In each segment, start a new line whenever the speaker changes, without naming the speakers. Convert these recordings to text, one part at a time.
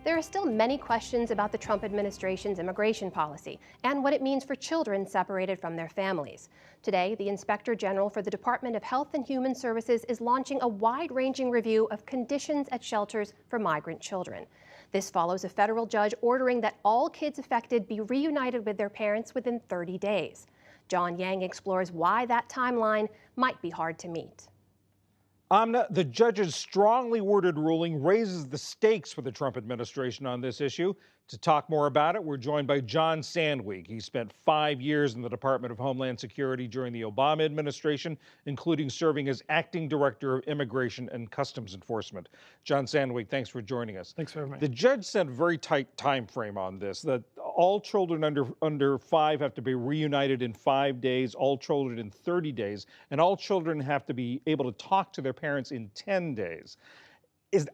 There are still many questions about the Trump administration's immigration policy and what it means for children separated from their families. Today, the Inspector General for the Department of Health and Human Services is launching a wide-ranging review of conditions at shelters for migrant children. This follows a federal judge ordering that all kids affected be reunited with their parents within 30 days. John Yang explores why that timeline might be hard to meet.
Amna, the judge's strongly worded ruling raises the stakes for the Trump administration on this issue. To talk more about it, we're joined by John Sandweg. He spent 5 years in the Department of Homeland Security during the Obama administration, including serving as acting director of Immigration and Customs Enforcement. John Sandweg, thanks for joining us.
Thanks for having me.
The judge set a very tight time frame on this, that all children under 5 have to be reunited in 5 days, all children in 30 days, and all children have to be able to talk to their parents in 10 days.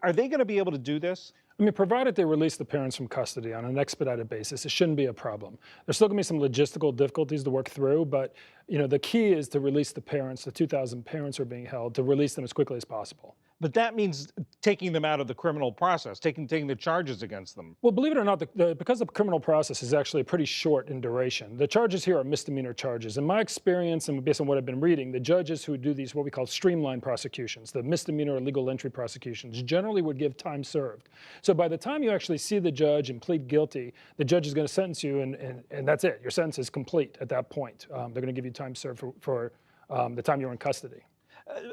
Are they going to be able to do this?
I mean, provided they release the parents from custody on an expedited basis, it shouldn't be a problem. There's still going to be some logistical difficulties to work through, but the key is to release the parents. The 2,000 parents are being held, to release them as quickly as possible.
But that means taking them out of the criminal process, taking the charges against them.
Well, believe it or not, because the criminal process is actually pretty short in duration, the charges here are misdemeanor charges. In my experience, and based on what I've been reading, the judges who do these, what we call streamlined prosecutions, the misdemeanor or legal entry prosecutions, generally would give time served. So by the time you actually see the judge and plead guilty, the judge is going to sentence you, and that's it. Your sentence is complete at that point. They're going to give you time served for the time you're in custody.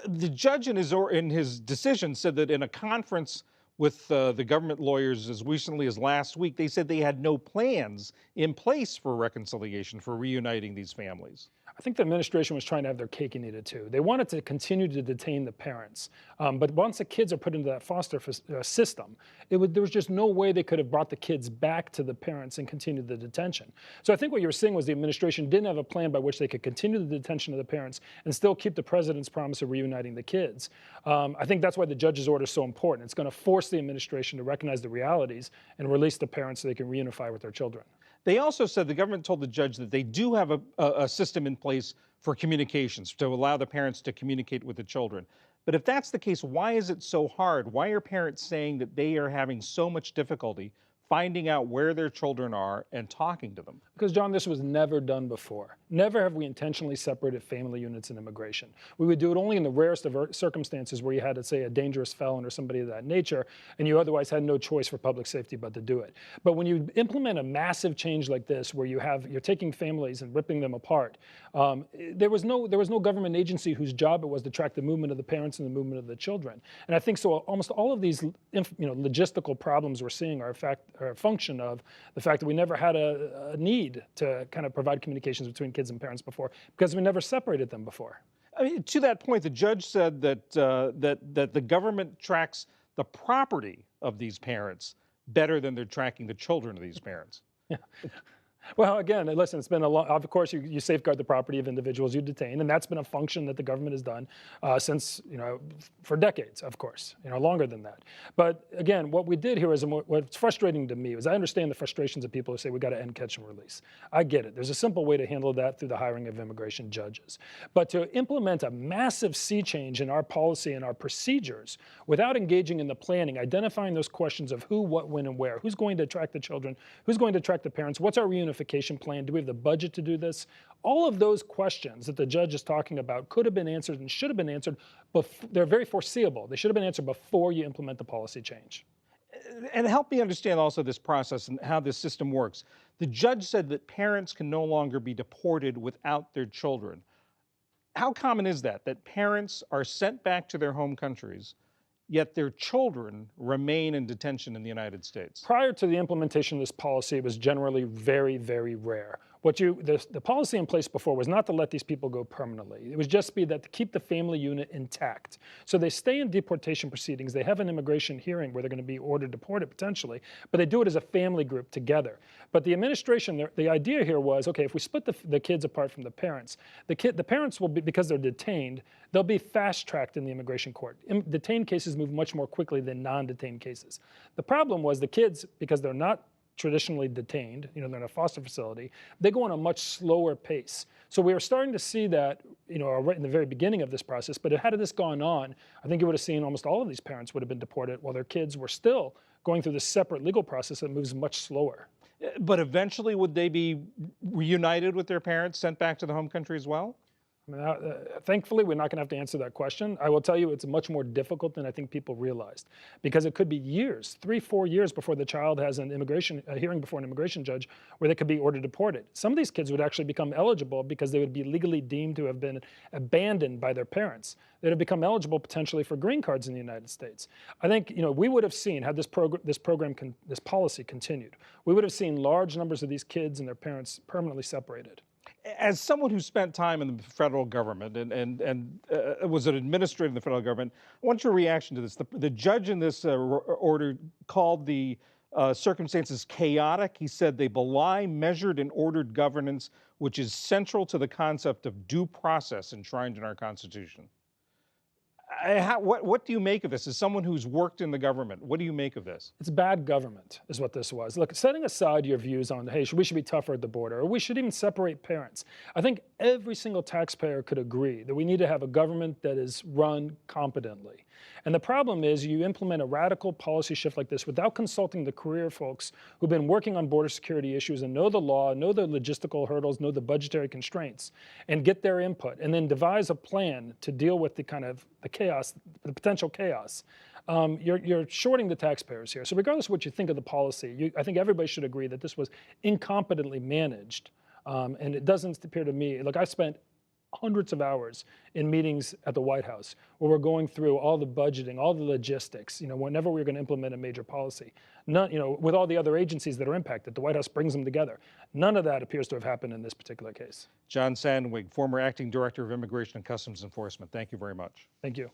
The judge in his decision said that in a conference with the government lawyers as recently as last week, they said they had no plans in place for reconciliation, for reuniting these families.
I think the administration was trying to have their cake and eat it too. They wanted to continue to detain the parents. But once the kids are put into that foster system, there was just no way they could have brought the kids back to the parents and continued the detention. So I think what you were seeing was the administration didn't have a plan by which they could continue the detention of the parents and still keep the president's promise of reuniting the kids. I think that's why the judge's order is so important. It's going to force the administration to recognize the realities and release the parents so they can reunify with their children.
They also said the government told the judge that they do have a system in place for communications to allow the parents to communicate with the children. But if that's the case, why is it so hard? Why are parents saying that they are having so much difficulty finding out where their children are and talking to them?
Because, John, this was never done before. Never have we intentionally separated family units in immigration. We would do it only in the rarest of circumstances where you had, say, a dangerous felon or somebody of that nature, and you otherwise had no choice for public safety but to do it. But when you implement a massive change like this, where you're taking families and ripping them apart, there was no government agency whose job it was to track the movement of the parents and the movement of the children. And I think so. Almost all of these, logistical problems we're seeing are a function of the fact that we never had a need to kind of provide communications between kids and parents before, because we never separated them before.
I mean, to that point, the judge said that that the government tracks the property of these parents better than they're tracking the children of these parents.
Yeah. Well, again, listen, it's been a long, of course, you safeguard the property of individuals you detain, and that's been a function that the government has done since, for decades, of course, longer than that. But again, what we did here is, and what's frustrating to me is I understand the frustrations of people who say we got to end catch and release. I get it. There's a simple way to handle that through the hiring of immigration judges. But to implement a massive sea change in our policy and our procedures without engaging in the planning, identifying those questions of who, what, when, and where, who's going to track the children, who's going to track the parents, what's our reunification plan? Do we have the budget to do this? All of those questions that the judge is talking about could have been answered and should have been answered, but they're very foreseeable. They should have been answered before you implement the policy change.
And help me understand also this process and how this system works. The judge said that parents can no longer be deported without their children. How common is that parents are sent back to their home countries, yet their children remain in detention in the United States?
Prior to the implementation of this policy, it was generally very, very rare. The policy in place before was not to let these people go permanently. It was just to keep the family unit intact. So they stay in deportation proceedings. They have an immigration hearing where they're going to be ordered deported potentially, but they do it as a family group together. But the administration, the idea here was, okay, if we split the kids apart from the parents, the parents will be, because they're detained, they'll be fast-tracked in the immigration court. Detained cases move much more quickly than non-detained cases. The problem was the kids, because they're not traditionally detained, they're in a foster facility, they go on a much slower pace. So we are starting to see that, right in the very beginning of this process, but had this gone on, I think you would have seen almost all of these parents would have been deported while their kids were still going through this separate legal process that moves much slower.
But eventually, would they be reunited with their parents, sent back to the home country as well?
I mean, thankfully, we're not going to have to answer that question. I will tell you it's much more difficult than I think people realized, because it could be years, 3-4 years before the child has a hearing before an immigration judge where they could be ordered deported. Some of these kids would actually become eligible because they would be legally deemed to have been abandoned by their parents. They'd have become eligible potentially for green cards in the United States. I think we would have seen, had this policy continued, we would have seen large numbers of these kids and their parents permanently separated.
As someone who spent time in the federal government and was an administrator in the federal government, I want your reaction to this. The judge in this order called the circumstances chaotic. He said they belie measured and ordered governance, which is central to the concept of due process enshrined in our Constitution. What do you make of this? As someone who's worked in the government, what do you make of this?
It's bad government is what this was. Look, setting aside your views on, hey, we should be tougher at the border, or we should even separate parents. I think every single taxpayer could agree that we need to have a government that is run competently. And the problem is you implement a radical policy shift like this without consulting the career folks who've been working on border security issues and know the law, know the logistical hurdles, know the budgetary constraints, and get their input, and then devise a plan to deal with the chaos, the potential chaos. You're shorting the taxpayers here. So regardless of what you think of the policy, I think everybody should agree that this was incompetently managed. And it doesn't appear to me, look, I spent hundreds of hours in meetings at the White House where we're going through all the budgeting, all the logistics, whenever we're going to implement a major policy. None, with all the other agencies that are impacted, the White House brings them together. None of that appears to have happened in this particular case.
John Sandweg, former acting director of Immigration and Customs Enforcement, thank you very much.
Thank you.